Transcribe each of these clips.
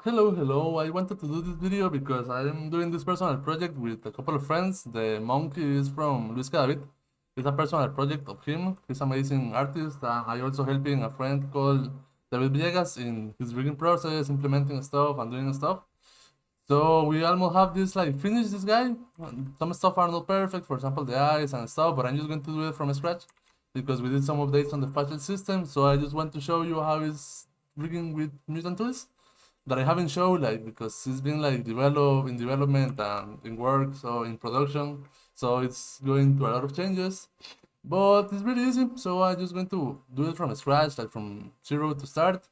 Hello. I wanted to do this video because I am doing this personal project with a couple of friends. The monkey is from Luis David. It's a personal project of him. He's an amazing artist, and I also helping a friend called David Villegas in his rigging process, implementing stuff and doing stuff. So we almost have this like finish this guy. Some stuff are not perfect, for example the eyes and stuff, but I'm just going to do it from scratch because we did some updates on the facial system. So I just want to show you how it's rigging with mutant tools that I haven't shown like because it's been like in development and in work, so in production. So it's going through a lot of changes. But it's really easy, so I'm just going to do it from scratch, like from zero to start.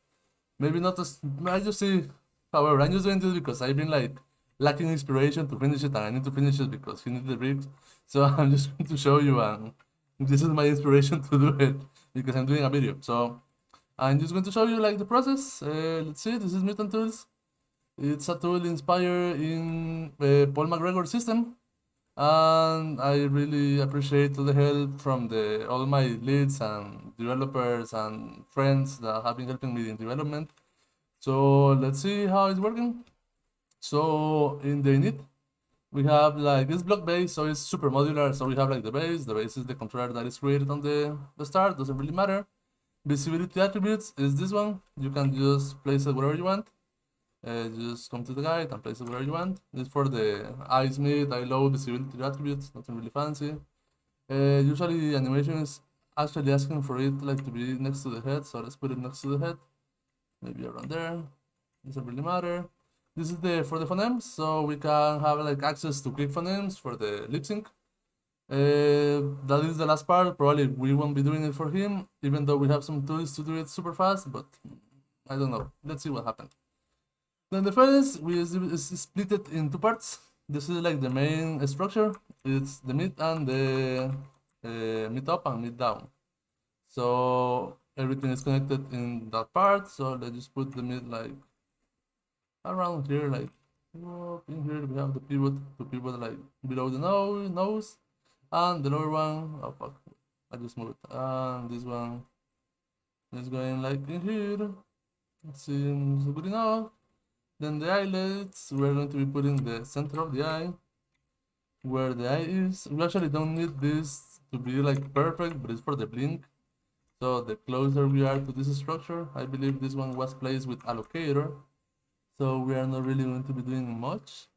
Maybe not as I just see. However, I'm just doing this because I've been like lacking inspiration to finish it, and I need to finish it because he needs the rigs. So I'm just going to show you, and this is my inspiration to do it because I'm doing a video. So I'm just going to show you like the process. Let's see. This is Mutant Tools. It's a tool inspired in Paul McGregor system, and I really appreciate all the help from the all my leads and developers and friends that have been helping me in development. So let's see how it's working. So in the init, we have like it's block based, so it's super modular. So we have like the base. The base is the controller that is created on the start. Doesn't really matter. Visibility attributes is this one. You can just place it wherever you want. Just come to the guide and place it wherever you want. This for the eyes mid, eye low visibility attributes. Nothing really fancy. Usually the animation is actually asking for it like to be next to the head. So let's put it next to the head. Maybe around there. Doesn't really matter. This is the for the phonemes, so we can have like access to quick phonemes for the lip sync. That is the last part. Probably we won't be doing it for him, even though we have some tools to do it super fast. But I don't know. Let's see what happens. Then the face is split it in two parts. This is like the main structure. It's the mid and the mid up and mid down. So everything is connected in that part. So let's just put the mid like around here, like in here we have the pivot to pivot like below the nose, and the lower one. Oh fuck! I just moved. And this one is going like in here. It seems good enough. Then the eyelids, we're going to be putting the center of the eye where the eye is. We actually don't need this to be like perfect, but it's for the blink. So the closer we are to this structure, I believe this one was placed with allocator. So we are not really going to be doing much.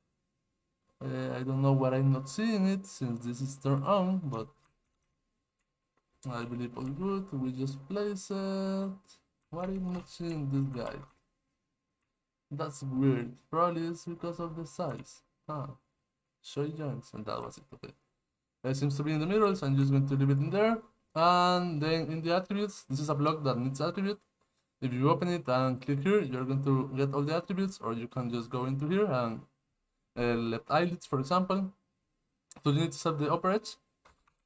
I don't know why I'm not seeing it since this is turned on, but I believe all good. We just place it. Why am I not seeing this guy? That's weird. Probably it's because of the size. Huh. Show joints, and that was it. Okay. It seems to be in the middle, so I'm just going to leave it in there. And then in the attributes, this is a block that needs attribute. If you open it and click here, you're going to get all the attributes, or you can just go into here and left eyelids, for example. So you need to set the upper edge.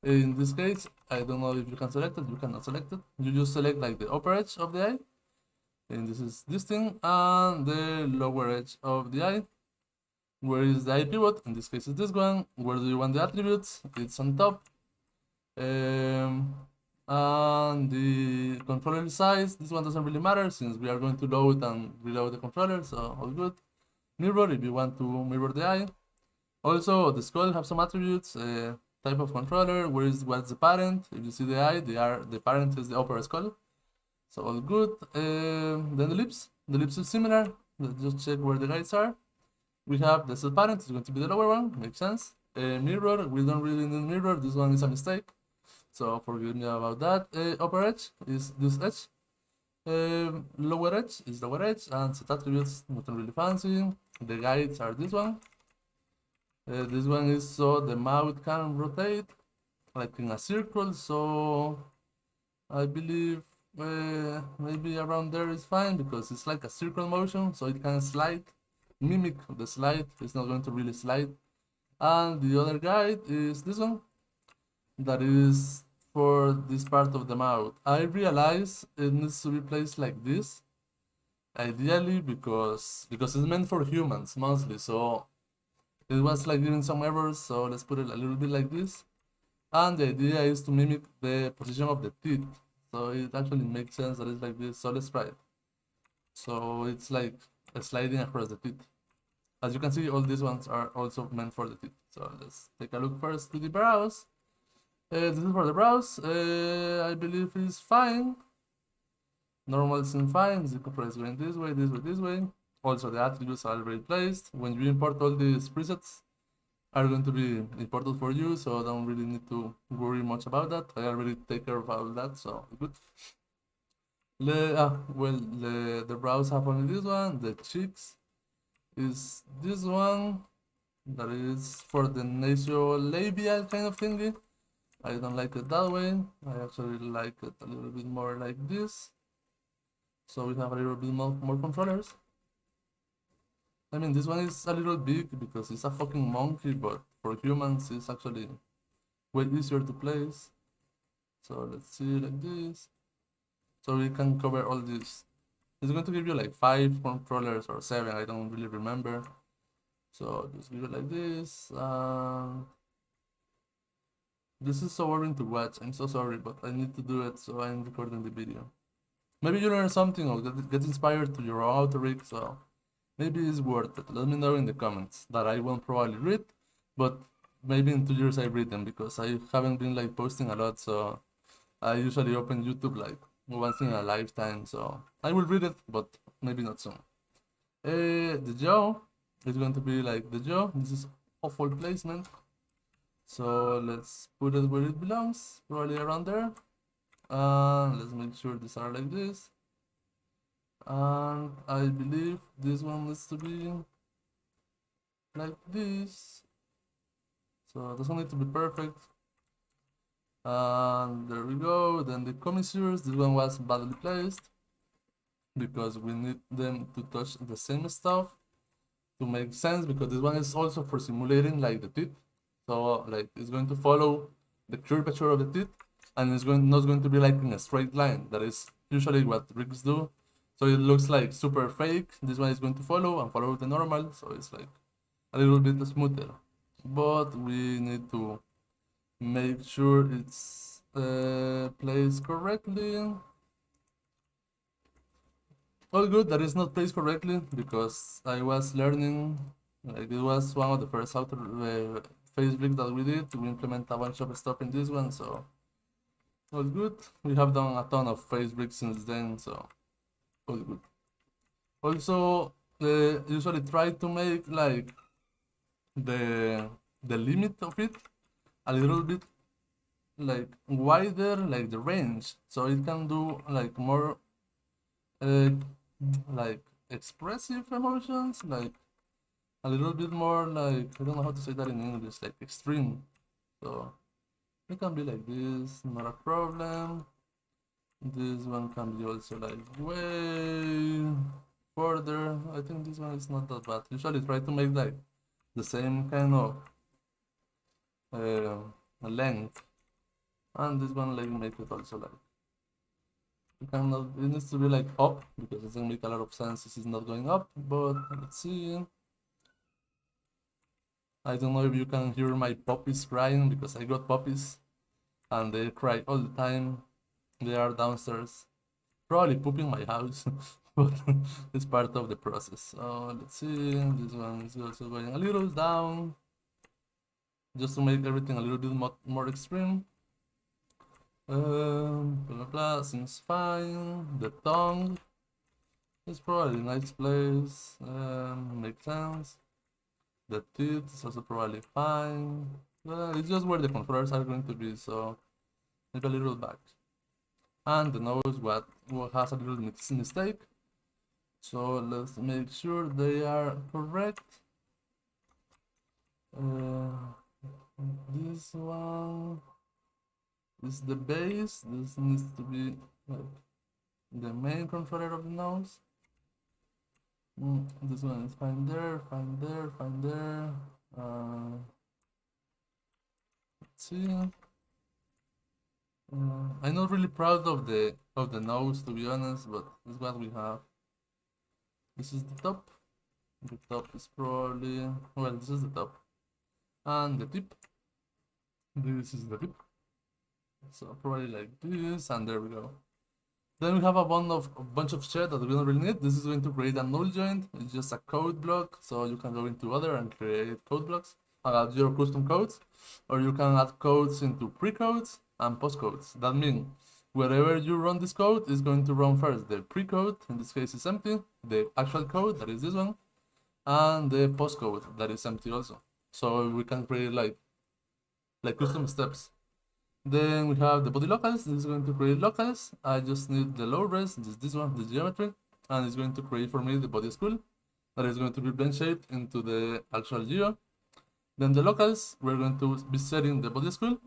In this case, I don't know if you can select it. You cannot select it. You just select like the upper edge of the eye, and this is this thing, and the lower edge of the eye. Where is the eye pivot? In this case, it's this one. Where do you want the attributes? It's on top. And the controller size, this one doesn't really matter since we are going to load and reload the controller, so all good. Mirror, if you want to mirror the eye. Also, the skull have some attributes. Type of controller, what's the parent? If you see the eye, the parent is the upper skull. So all good. Then the lips. The lips is similar. Let's just check where the guides are. We have the set parent, it's going to be the lower one, makes sense. Mirror, we don't really need mirror, this one is a mistake. So forgive me about that. Upper edge is this edge. Lower edge is lower edge, and set attributes, nothing really fancy. The guides are this one is so the mouth can rotate like in a circle, so I believe maybe around there is fine because it's like a circle motion, so it can slide, mimic the slide. It's not going to really slide. And the other guide is this one, that is for this part of the mouth. I realize it needs to be placed like this, ideally because it's meant for humans mostly. So it was like giving some errors, so let's put it a little bit like this. And the idea is to mimic the position of the teeth. So it actually makes sense that it's like this. So let's try it. So it's like sliding across the teeth. As you can see, all these ones are also meant for the teeth. So let's take a look first to the brows. This is for the brows. I believe it's fine. Normal seems fine. The compress going this way, this way, this way. Also, the attributes are already placed. When you import all these presets, are going to be important for you, so I don't really need to worry much about that. I already take care of all that, so good. The brows have only this one. The cheeks is this one. That is for the nasolabial kind of thingy. I don't like it that way. I actually like it a little bit more like this. So we have a little bit more controllers. I mean, this one is a little big because it's a fucking monkey, but for humans, it's actually way easier to place. So let's see like this. So we can cover all this. It's going to give you like 5 controllers or 7, I don't really remember. So just give it like this. This is so boring to watch. I'm so sorry, but I need to do it, so I'm recording the video. Maybe you learn something or get inspired to your auto rig, so maybe it's worth it. Let me know in the comments. That I won't probably read, but maybe in 2 years I read them because I haven't been like posting a lot, so I usually open YouTube like once in a lifetime, so I will read it, but maybe not soon. The jaw is going to be like the jaw. This is awful placement. So let's put it where it belongs, probably around there. Let's make sure these are like this. And I believe this one needs to be like this. So it doesn't need to be perfect. And there we go. Then the commissures, this one was badly placed because we need them to touch the same stuff to make sense, because this one is also for simulating like the teeth. So like it's going to follow the curvature of the teeth, and it's not going to be like in a straight line. That is usually what rigs do. So it looks like super fake. This one is going to follow the normal, so it's like a little bit smoother. But we need to make sure it's placed correctly. All good that is not placed correctly because I was learning, like it was one of the first face rigs that we did. We implement a bunch of stuff in this one, so all good. We have done a ton of face rigs since then, so all good. Also, usually try to make like the limit of it a little bit like wider, like the range, so it can do like more like expressive emotions, like a little bit more like, I don't know how to say that in English, like extreme. So it can be like this, not a problem. This one can be also like way further. I think this one is not that bad. Usually try to make like the same kind of length, and this one like make it also like it needs to be like up because it doesn't make a lot of sense if it's not going up. But let's see. I don't know if you can hear my puppies crying because I got puppies and they cry all the time. They are downstairs, probably pooping my house, but it's part of the process. So let's see. This one is also going a little down just to make everything a little bit more extreme. Blah blah blah, seems fine. The tongue is probably a nice place. Makes sense. The teeth is also probably fine. It's just where the controllers are going to be, so maybe a little back. And the nose, what has a little mistake. So let's make sure they are correct. This one is the base. This needs to be like the main controller of the nose. This one is fine there, fine there, fine there. Let's see. I'm not really proud of the nose, to be honest, but this is what we have. This is the top. The top is probably, well, this is the top, and the tip. This is the tip. So probably like this, and there we go. Then we have a bunch of shit that we don't really need. This is going to create a null joint. It's just a code block, so you can go into other and create code blocks, add your custom codes, or you can add codes into pre-codes and post-codes. That means wherever you run this code is going to run first the pre-code, in this case is empty, the actual code, that is this one, and the post-code, that is empty also. So we can create like custom steps. Then we have the body locals. This is going to create locals. I just need the low res, this one, the geometry, and it's going to create for me the body school that is going to be blend shaped into the actual geo. Then the locals, we're going to be setting the body school,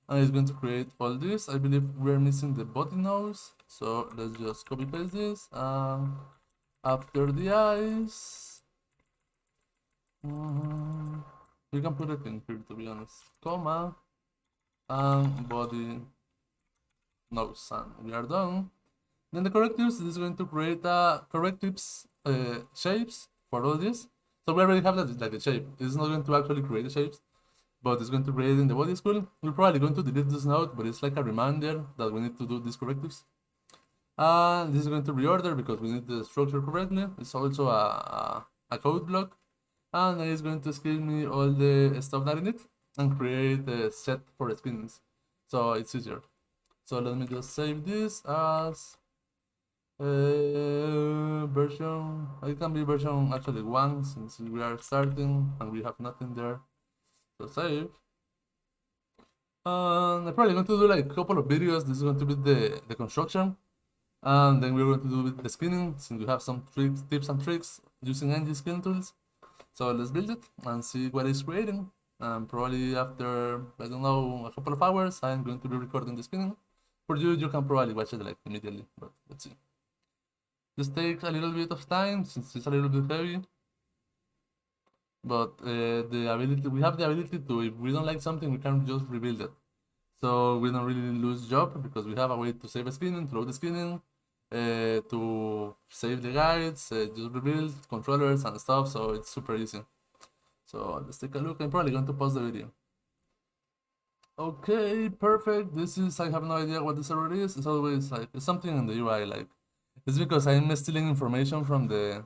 and it's going to create all this. I believe we're missing the body nose, so let's just copy paste this. After the eyes, you can put it in here to be honest, comma, and body nose, and we are done. Then the correctives, this is going to create correctives shapes for all this. So we already have like the shape. It's not going to actually create the shapes, but it's going to create in the body school. We're probably going to delete this node, but it's like a reminder that we need to do these correctives. And this is going to reorder because we need the structure correctly. It's also a code block, and then it's going to give me all the stuff that I need and create a set for spins, so it's easier. So let me just save this as version. It can be version actually 1 since we are starting and we have nothing there. So save. And I'm probably going to do like a couple of videos. This is going to be the construction, and then we're going to do the skinning since we have some tips and tricks using ng skin tools. So let's build it and see what it's creating. And probably after, I don't know, a couple of hours, I'm going to be recording the skinning. For you, you can probably watch it like immediately, but let's see. This takes a little bit of time since it's a little bit heavy. But we have the ability to, if we don't like something, we can just rebuild it. So we don't really lose job because we have a way to save a skinning, to load the skinning, to save the guides, just rebuild controllers and stuff, so it's super easy. So let's take a look. I'm probably going to pause the video. Okay, perfect. This is, I have no idea what this error is. It's always like, it's something in the UI, like, it's because I'm stealing information from the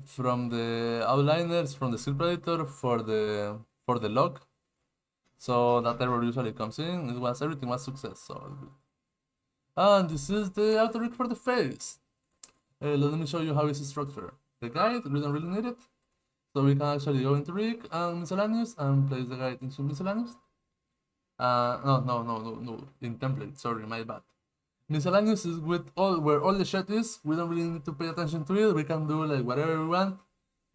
outliners, from the script editor for the log. So that error usually comes in. Everything was success, so. And this is the auto rig for the face. Let me show you how it's structured. The guide, we don't really need it. So we can actually go into rig and miscellaneous and place the guide into miscellaneous. No, in template, sorry, my bad. Miscellaneous is with where all the shit is. We don't really need to pay attention to it. We can do like whatever we want.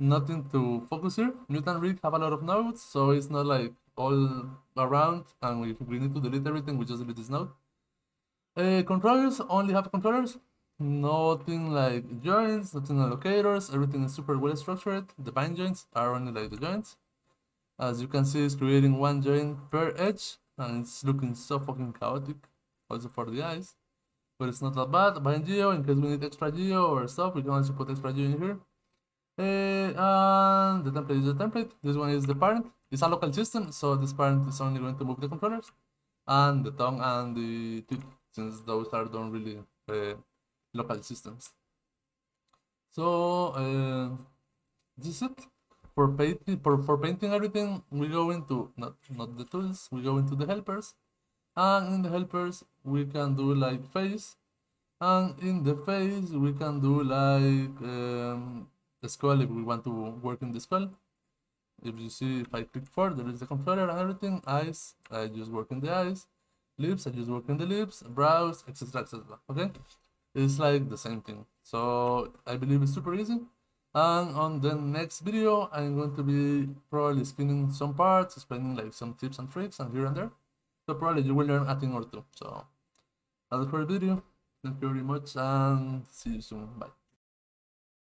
Nothing to focus here. Mutant rig have a lot of nodes, so it's not like all around, and if we need to delete everything, we just delete this node. Controllers only have controllers. Nothing like joints, nothing allocators. Everything is super well structured. The bind joints are only like the joints. As you can see, it's creating one joint per edge, and it's looking so fucking chaotic. Also for the eyes, but it's not that bad. Bind geo, in case we need extra geo or stuff, we can also put extra geo in here. And the template is the template. This one is the parent. It's a local system, so this parent is only going to move the controllers and the tongue and the tooth, since those are don't really local systems. So this is it. For painting everything, we go into not the tools, we go into the helpers, and in the helpers we can do like face, and in the face we can do like the skull if we want to work in the skull. If you see, if I click 4, there is the controller and everything. Eyes, I just work in the eyes. Lips, I just work in the lips. Brows, etc, etc. Okay, it's like the same thing. So I believe it's super easy. And on the next video, I'm going to be probably skinning some parts, explaining like some tips and tricks and here and there. So probably you will learn a thing or two. So that's for the video. Thank you very much and see you soon. Bye.